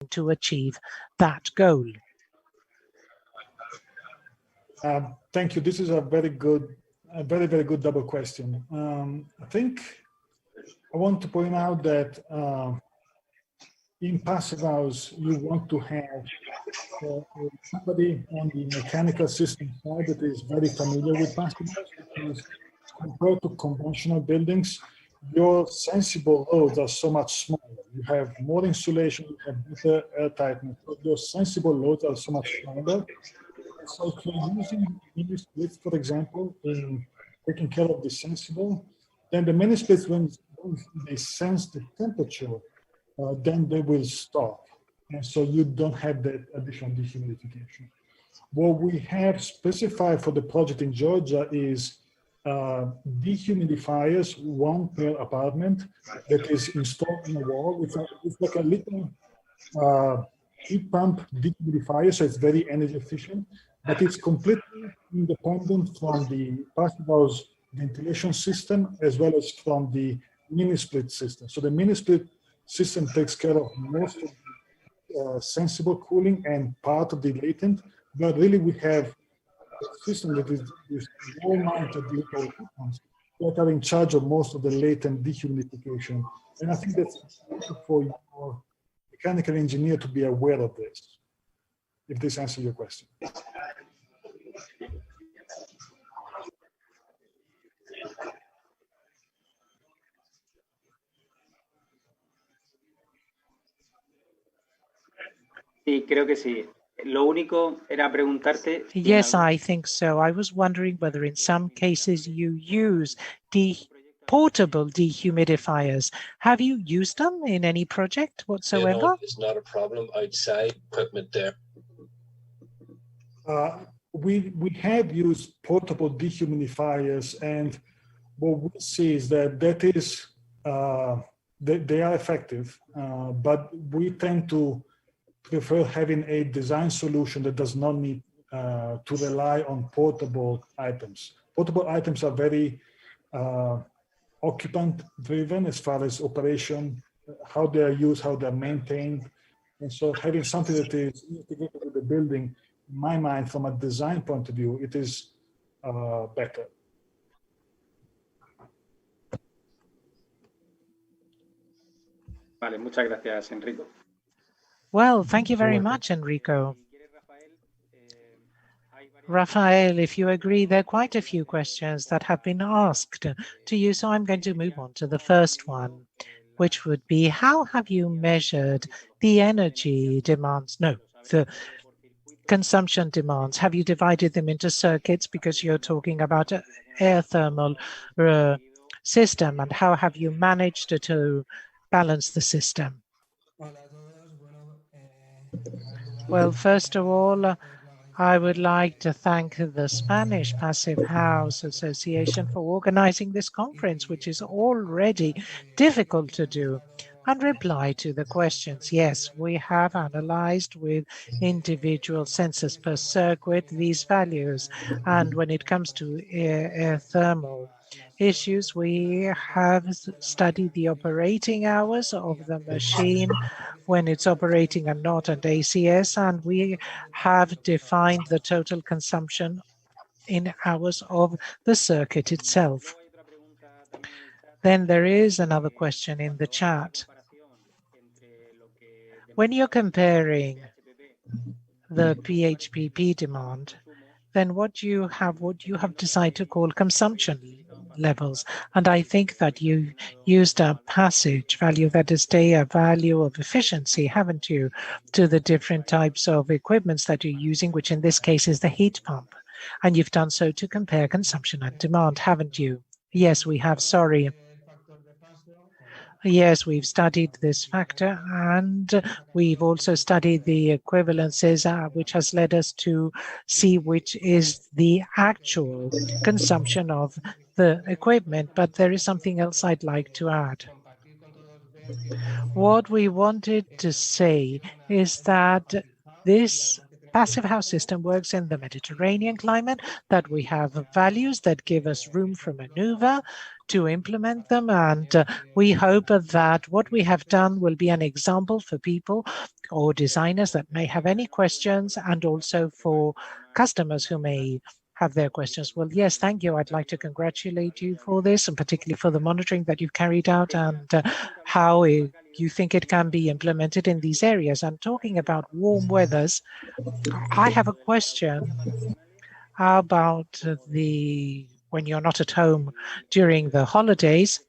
to achieve that goal? Thank you. This is a very, very good double question. I think I want to point out that in Passivhaus, you want to have somebody on the mechanical system side that is very familiar with Passivhaus, because compared to conventional buildings, your sensible loads are so much smaller. You have more insulation, you have better air tightness, but your sensible loads are so much smaller. So if you're using mini splits, for example, in taking care of the sensible, then the mini splits, when they sense the temperature, then they will stop. And so you don't have that additional dehumidification. What we have specified for the project in Georgia is dehumidifiers, one per apartment, that is installed in a wall. It's like a little heat pump dehumidifier, so it's very energy efficient, but it's completely independent from the Passivhaus ventilation system as well as from the mini split system. So the mini split system takes care of most of the sensible cooling and part of the latent, but really we have a system that is wall-mounted little heat pumps that are in charge of most of the latent dehumidification. And I think that's important for your mechanical engineer to be aware of this, if this answers your question. Sí, creo que sí. Lo único era preguntarte. Yes, I think so. I was wondering whether in some cases you use portable dehumidifiers. Have you used them in any project whatsoever? You know, it's not a problem outside equipment there. We have used portable dehumidifiers, and what we see is that they are effective, but we tend to prefer having a design solution that does not need to rely on portable items. Portable items are very occupant driven as far as operation, how they are used, how they're maintained. And so having something that is integrated with the building, in my mind, from a design point of view, it is better. Vale, muchas gracias, Enrico. Well, thank you very much, Enrico. Rafael, if you agree, there are quite a few questions that have been asked to you, so I'm going to move on to the first one, which would be, how have you measured the energy demands? No, the consumption demands. Have you divided them into circuits, because you're talking about an air thermal system, and how have you managed to balance the system? Well, first of all, I would like to thank the Spanish Passivhaus Association for organizing this conference, which is already difficult to do, and reply to the questions. Yes, we have analyzed with individual sensors per circuit these values, and when it comes to air thermal issues, we have studied the operating hours of the machine when it's operating and not at ACS, and we have defined the total consumption in hours of the circuit itself. Then there is another question in the chat. When you're comparing the PHPP demand, then what you have decided to call consumption levels. And I think that you used a passage value, that is a value of efficiency, haven't you, to the different types of equipments that you're using, which in this case is the heat pump. And you've done so to compare consumption and demand, haven't you? Yes, we have, sorry. Yes, we've studied this factor, and we've also studied the equivalences, which has led us to see which is the actual consumption of the equipment. But there is something else I'd like to add. What we wanted to say is that this passive house system works in the Mediterranean climate, that we have values that give us room for maneuver to implement them. And we hope that what we have done will be an example for people or designers that may have any questions, and also for customers who may have their questions. Well, yes, thank you. I'd like to congratulate you for this, and particularly for the monitoring that you've carried out, and how you think it can be implemented in these areas. And talking about warm weathers, I have a question. How about when you're not at home during the holidays,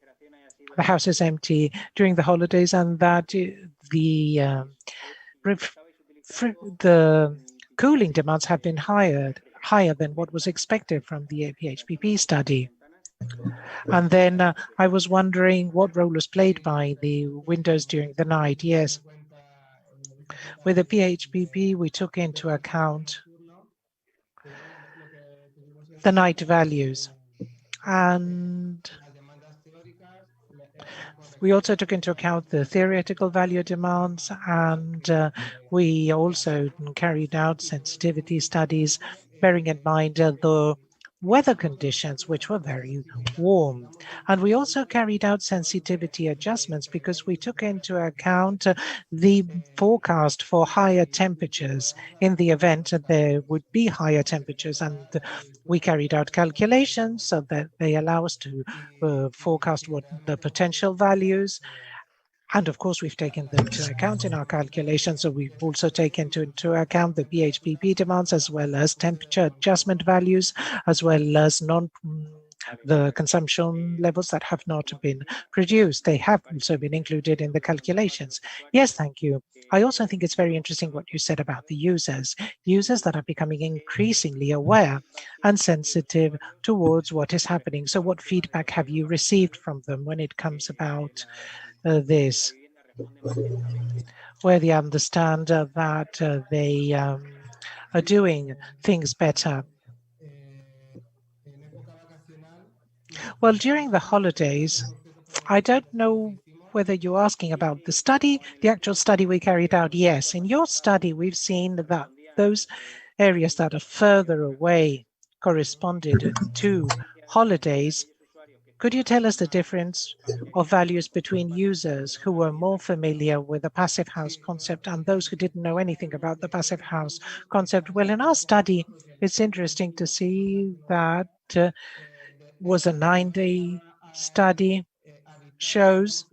the house is empty during the holidays, and that the cooling demands have been higher than what was expected from the PHPP study. And then I was wondering what role was played by the windows during the night. Yes, with the PHPP, we took into account the night values, and we also took into account the theoretical value demands, and we also carried out sensitivity studies, bearing in mind the weather conditions, which were very warm. And we also carried out sensitivity adjustments because we took into account the forecast for higher temperatures in the event that there would be higher temperatures. And we carried out calculations so that they allow us to forecast what the potential values. And of course, we've taken them into account in our calculations. So we've also taken into account the PHPP demands, as well as temperature adjustment values, as well as the consumption levels that have not been produced. They have also been included in the calculations. Yes, thank you. I also think it's very interesting what you said about the users that are becoming increasingly aware and sensitive towards what is happening. So what feedback have you received from them when it comes about this, where they understand that they are doing things better? Well, during the holidays, I don't know whether you're asking about the study, the actual study we carried out. Yes, in your study, we've seen that those areas that are further away corresponded to holidays. Could you tell us the difference of values between users who were more familiar with the passive house concept and those who didn't know anything about the passive house concept? Well, in our study, it's interesting to see that was a 9-day study, shows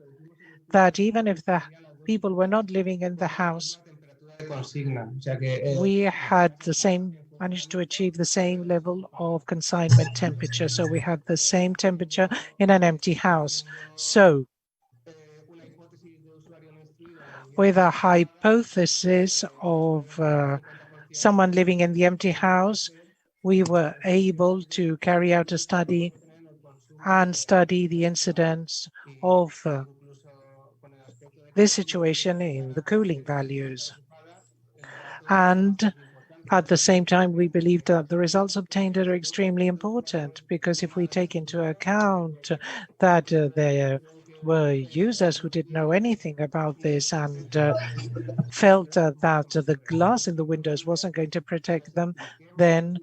that even if the people were not living in the house, we had managed to achieve the same level of consignment temperature. So we had the same temperature in an empty house. So with a hypothesis of someone living in the empty house, we were able to carry out a study and study the incidence of this situation in the cooling values. And at the same time, we believe that the results obtained are extremely important, because if we take into account that there were users who didn't know anything about this and felt that the glass in the windows wasn't going to protect them, then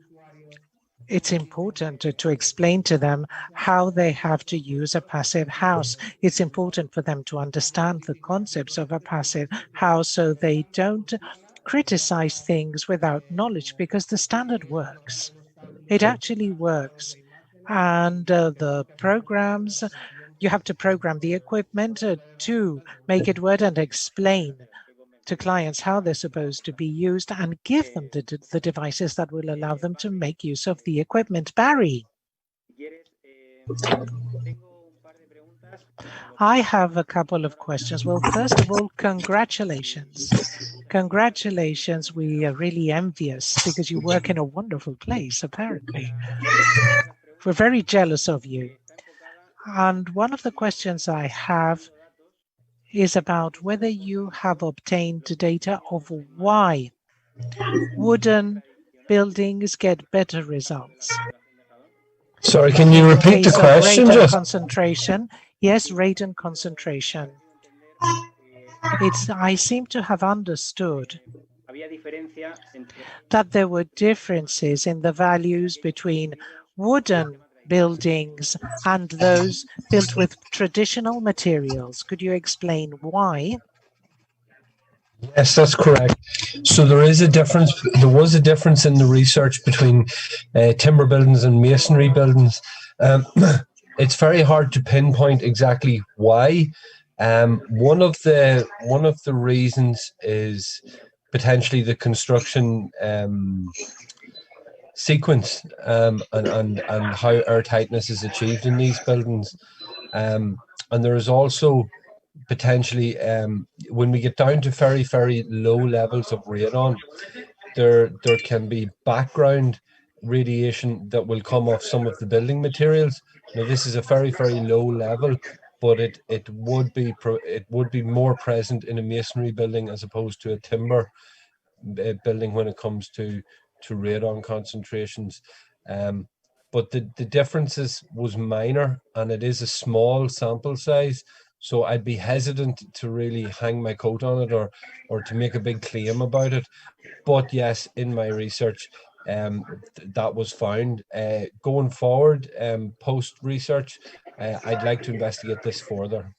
it's important to explain to them how they have to use a passive house. It's important for them to understand the concepts of a passive house so they don't criticize things without knowledge, because the standard works. It actually works. And the programs, you have to program the equipment to make it work and explain to clients how they're supposed to be used and give them the devices that will allow them to make use of the equipment. Barry. I have a couple of questions. Well, first of all, congratulations. Congratulations. We are really envious because you work in a wonderful place, apparently. We're very jealous of you. And one of the questions I have is about whether you have obtained data of why wooden buildings get better results. Sorry, can you repeat the question? Rate and concentration. Yes, rate and concentration. I seem to have understood that there were differences in the values between wooden buildings and those built with traditional materials. Could you explain why? Yes, that's correct. So there is a difference. There was a difference in the research between timber buildings and masonry buildings. It's very hard to pinpoint exactly why. One of the reasons is potentially the construction sequence and how air tightness is achieved in these buildings. And there is also potentially when we get down to very low levels of radon, there can be background radiation that will come off some of the building materials. Now this is a very low level, but it would be more present in a masonry building as opposed to a timber building when it comes to radon concentrations. But the differences was minor, and it is a small sample size, so I'd be hesitant to really hang my coat on it or to make a big claim about it. But yes, in my research, that was found. Going forward, post research, I'd like to investigate this further.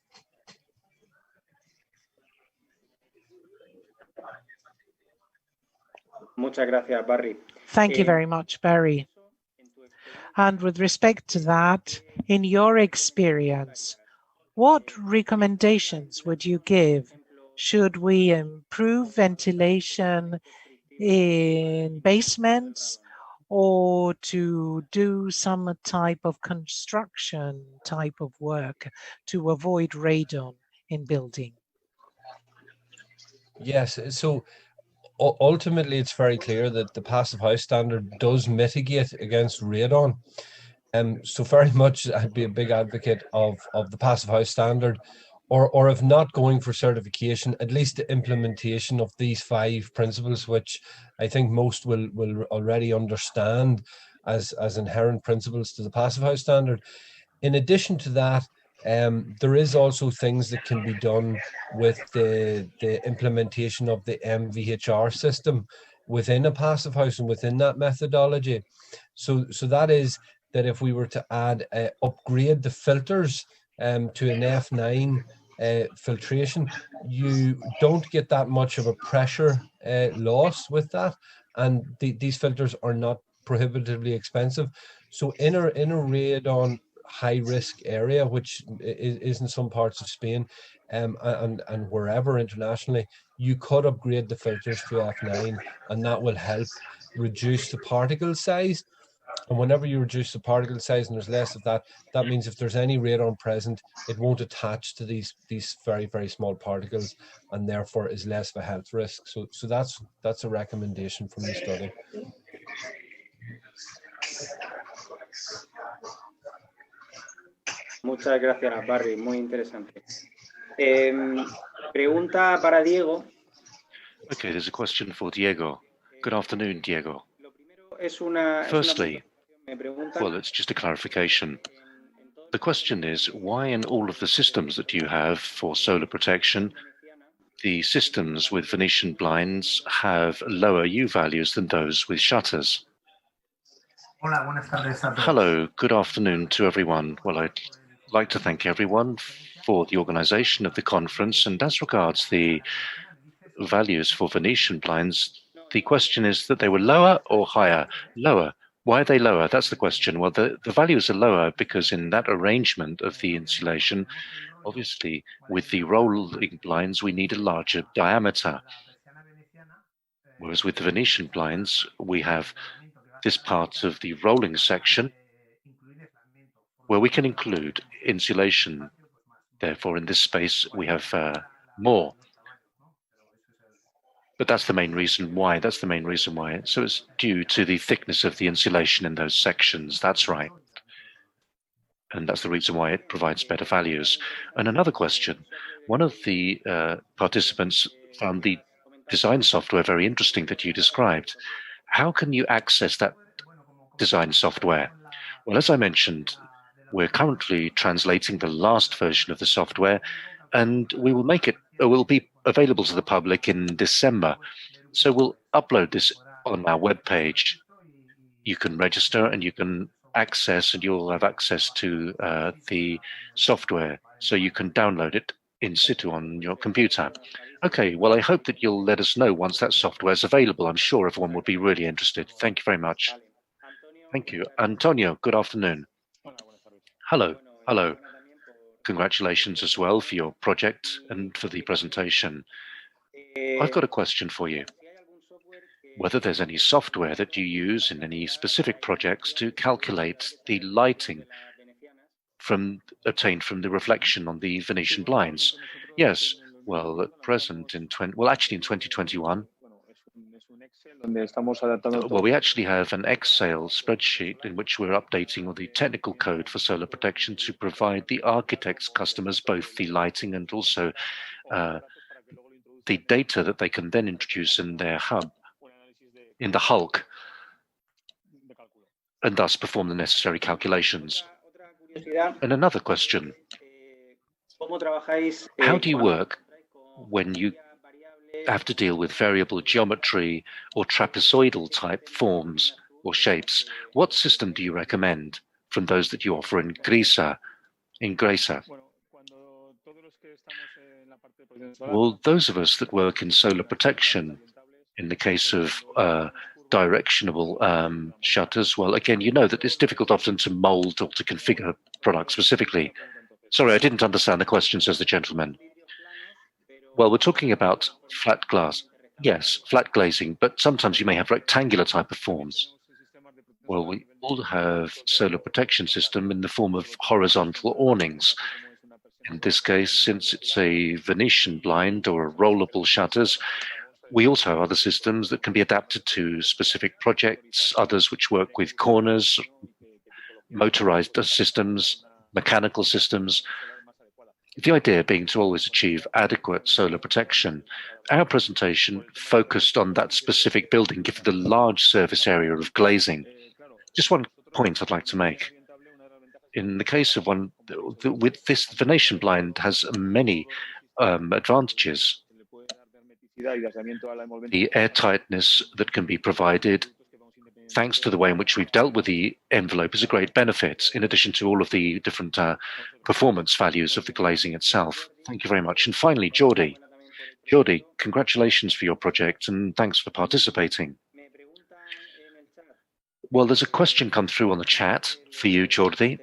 Muchas gracias, Barry. Thank you very much, Barry. And with respect to that, in your experience, what recommendations would you give? Should we improve ventilation in basements or to do some type of construction type of work to avoid radon in building? Yes, so ultimately it's very clear that the passive house standard does mitigate against radon. So very much I'd be a big advocate of the passive house standard, or if not going for certification, at least the implementation of these 5 principles, which I think most will already understand as inherent principles to the passive house standard. In addition to that, there is also things that can be done with the implementation of the MVHR system within a passive house and within that methodology. So that is that if we were to upgrade the filters to an F9 filtration, you don't get that much of a pressure loss with that, and these filters are not prohibitively expensive. So in a radon high risk area, which is in some parts of Spain and wherever internationally, you could upgrade the filters to F9, and that will help reduce the particle size. And whenever you reduce the particle size and there's less of that, that means if there's any radon present, it won't attach to these very small particles, and therefore is less of a health risk. So that's a recommendation from the study. Muchas gracias, Barry. Muy interesante. Pregunta para Diego. Okay, there's a question for Diego. Good afternoon, Diego. Firstly, well, it's just a clarification. The question is, why in all of the systems that you have for solar protection, the systems with Venetian blinds have lower U values than those with shutters? Hello, good afternoon to everyone. Well, I'd like to thank everyone for the organization of the conference, and as regards the values for Venetian blinds, the question is that they were lower or higher? Lower. Why are they lower? That's the question. Well, the values are lower because in that arrangement of the insulation, obviously with the rolling blinds, we need a larger diameter. Whereas with the Venetian blinds, we have this part of the rolling section where we can include insulation. Therefore, in this space, we have more. But that's the main reason why. That's the main reason why. So it's due to the thickness of the insulation in those sections. That's right. And that's the reason why it provides better values. And another question. One of the participants found the design software very interesting that you described. How can you access that design software? Well, as I mentioned, we're currently translating the last version of the software, and we will make it, it will be available to the public in December. So we'll upload this on our webpage. You can register and you can access, and you'll have access to the software, so you can download it in situ on your computer. Okay, well, I hope that you'll let us know once that software is available. I'm sure everyone would be really interested. Thank you very much. Thank you. Antonio, good afternoon. Hello. Hello. Congratulations as well for your project and for the presentation. I've got a question for you. Whether there's any software that you use in any specific projects to calculate the lighting obtained from the reflection on the Venetian blinds. Yes, well, at present in 2021, well, we actually have an Excel spreadsheet in which we're updating all the technical code for solar protection to provide the architects' customers both the lighting and also the data that they can then introduce in their hub, in the Hulk, and thus perform the necessary calculations. And another question, how do you work when you have to deal with variable geometry or trapezoidal type forms or shapes? What system do you recommend from those that you offer in Grisa? Well, those of us that work in solar protection, in the case of directional shutters, well, again, you know that it's difficult often to mold or to configure products specifically. Sorry, I didn't understand the question, says the gentleman. Well, we're talking about flat glass. Yes, flat glazing, but sometimes you may have rectangular type of forms. Well, we all have solar protection system in the form of horizontal awnings. In this case, since it's a Venetian blind or rollable shutters, we also have other systems that can be adapted to specific projects, others which work with corners, motorized systems, mechanical systems. The idea being to always achieve adequate solar protection. Our presentation focused on that specific building, given the large surface area of glazing. Just one point I'd like to make. In the case of with this Venetian blind has many advantages. The airtightness that can be provided, thanks to the way in which we've dealt with the envelope, is a great benefit, in addition to all of the different performance values of the glazing itself. Thank you very much. And finally, Jordi. Jordi, congratulations for your project and thanks for participating. Well, there's a question come through on the chat for you, Jordi.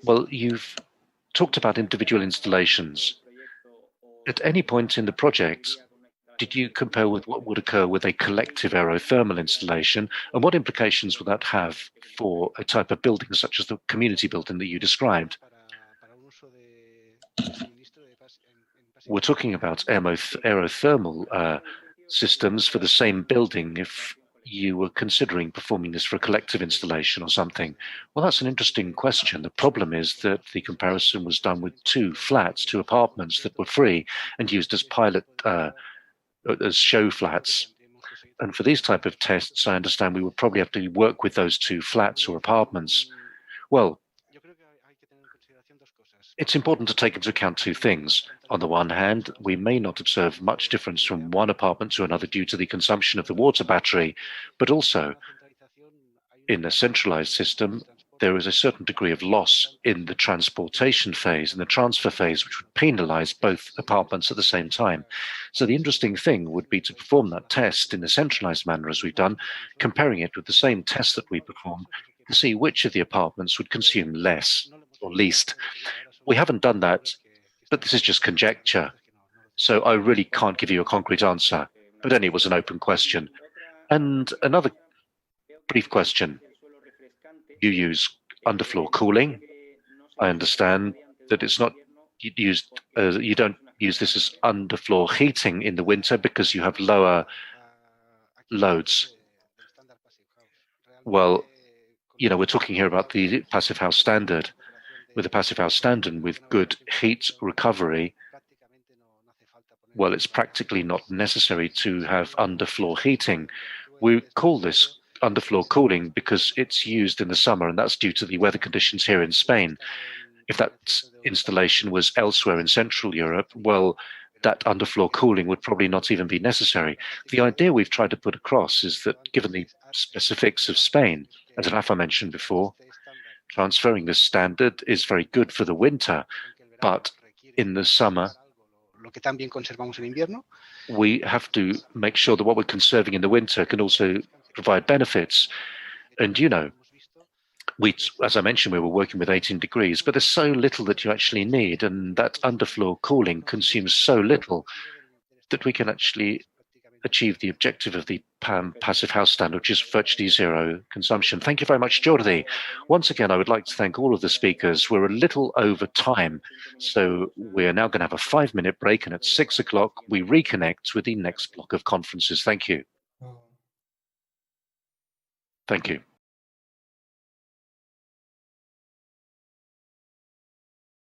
Well, you've talked about individual installations. At any point in the project, did you compare with what would occur with a collective aerothermal installation, and what implications would that have for a type of building such as the community building that you described? We're talking about aerothermal systems for the same building if you were considering performing this for a collective installation or something. Well, that's an interesting question. The problem is that the comparison was done with two apartments that were free and used as as show flats. And for these type of tests, I understand we would probably have to work with those two flats or apartments. Well, it's important to take into account two things. On the one hand, we may not observe much difference from one apartment to another due to the consumption of the water battery, but also in a centralized system, there is a certain degree of loss in the transportation phase and the transfer phase, which would penalize both apartments at the same time. So the interesting thing would be to perform that test in a centralized manner as we've done, comparing it with the same test that we performed to see which of the apartments would consume less or least. We haven't done that, but this is just conjecture. So I really can't give you a concrete answer, but anyway, it was an open question. And another brief question. You use underfloor cooling. I understand that it's not used, you don't use this as underfloor heating in the winter because you have lower loads. Well, you know, we're talking here about the Passivhaus standard. With the Passivhaus standard with good heat recovery, well, it's practically not necessary to have underfloor heating. We call this underfloor cooling because it's used in the summer, and that's due to the weather conditions here in Spain. If that installation was elsewhere in Central Europe, well, that underfloor cooling would probably not even be necessary. The idea we've tried to put across is that given the specifics of Spain, as Rafa mentioned before, transferring this standard is very good for the winter, but in the summer, we have to make sure that what we're conserving in the winter can also provide benefits. And as I mentioned, we were working with 18 degrees, but there's so little that you actually need, and that underfloor cooling consumes so little that we can actually achieve the objective of the passive house standard, which is virtually zero consumption. Thank you very much, Jordi. Once again, I would like to thank all of the speakers. We're a little over time, so we're now going to have a 5-minute break, and at 6 o'clock, we reconnect with the next block of conferences. Thank you. Thank you.